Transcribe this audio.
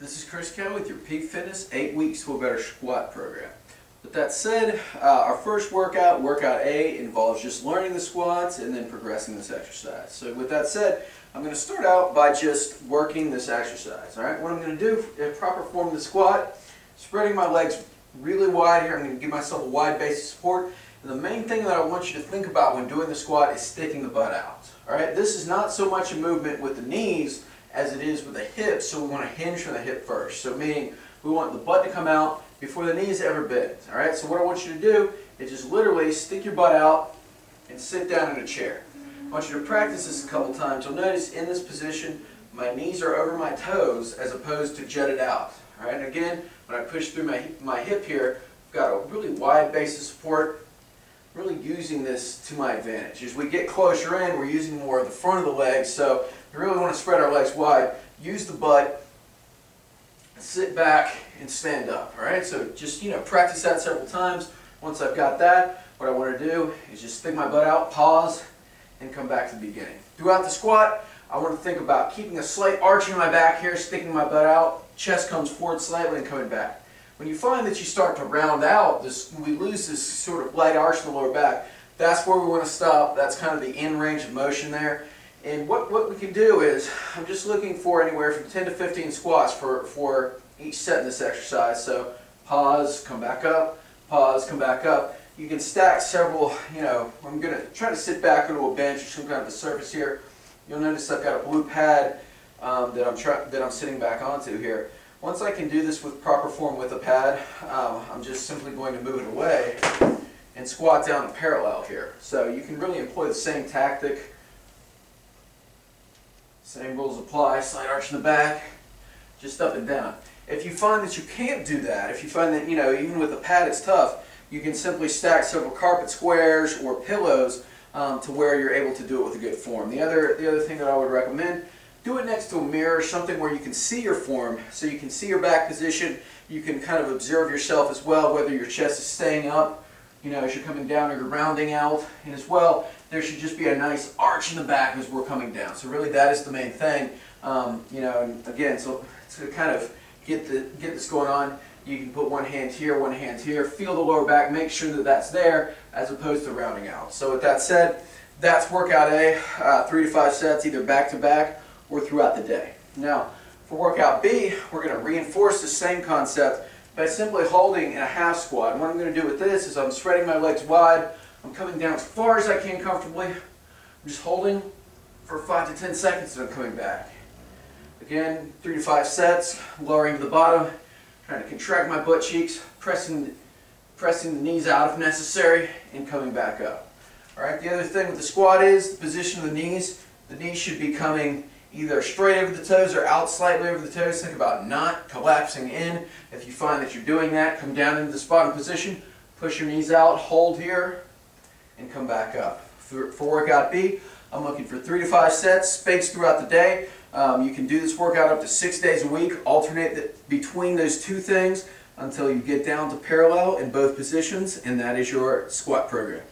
This is Chris Kelly with your Peak Fitness 8 Weeks to a Better Squat program. With that said, our first workout, Workout A, involves just learning the squats and then progressing this exercise. So with that said, I'm going to start out by just working this exercise. Alright, what I'm going to do in proper form of the squat, spreading my legs really wide here. I'm going to give myself a wide base of support. And the main thing that I want you to think about when doing the squat is sticking the butt out. Alright, this is not so much a movement with the knees as it is with the hips, so we want to hinge from the hip first. So meaning we want the butt to come out before the knees ever bend. Alright, so what I want you to do is just literally stick your butt out and sit down in a chair. I want you to practice this a couple times. You'll notice in this position my knees are over my toes as opposed to jutted out. Alright, and again, when I push through my hip here, I've got a really wide base of support, really using this to my advantage. As we get closer in, we're using more of the front of the legs, so we really want to spread our legs wide, use the butt, sit back, and stand up. Alright, so just practice that several times. Once I've got that, what I want to do is just stick my butt out, pause, and come back to the beginning. Throughout the squat, I want to think about keeping a slight arch in my back here, sticking my butt out, chest comes forward slightly and coming back. When you find that you start to round out, we lose this sort of light arch in the lower back, that's where we want to stop. That's kind of the end range of motion there. And what we can do is, I'm just looking for anywhere from 10 to 15 squats for each set in this exercise. So pause, come back up, pause, come back up. You can stack several, I'm going to try to sit back onto a bench or some kind of a surface here. You'll notice I've got a blue pad that I'm sitting back onto here. Once I can do this with proper form with a pad, I'm just simply going to move it away and squat down in parallel here. So you can really employ the same tactic. Same rules apply, slight arch in the back, just up and down. If you find that you can't do that, if you find that even with a pad it's tough, you can simply stack several carpet squares or pillows to where you're able to do it with a good form. The other thing that I would recommend, do it next to a mirror, something where you can see your form, so you can see your back position. You can kind of observe yourself as well, whether your chest is staying up, as you're coming down, or you're rounding out, and as well, there should just be a nice arch in the back as we're coming down. So really, that is the main thing. And again, so to kind of get this going on, you can put one hand here, feel the lower back, make sure that that's there, as opposed to rounding out. So with that said, that's workout A, 3 to 5 sets, either back to back or throughout the day. Now, for workout B, we're going to reinforce the same concept by simply holding in a half squat. And what I'm going to do with this is I'm spreading my legs wide, I'm coming down as far as I can comfortably, I'm just holding for 5 to 10 seconds and I'm coming back. Again, 3 to 5 sets, lowering to the bottom, trying to contract my butt cheeks, pressing the knees out if necessary, and coming back up. Alright, the other thing with the squat is the position of the knees. The knees should be coming either straight over the toes or out slightly over the toes. Think about not collapsing in. If you find that you're doing that, come down into this bottom position, push your knees out, hold here, and come back up. For workout B, I'm looking for 3 to 5 sets, spaced throughout the day. You can do this workout up to 6 days a week, alternate between those two things until you get down to parallel in both positions, and that is your squat program.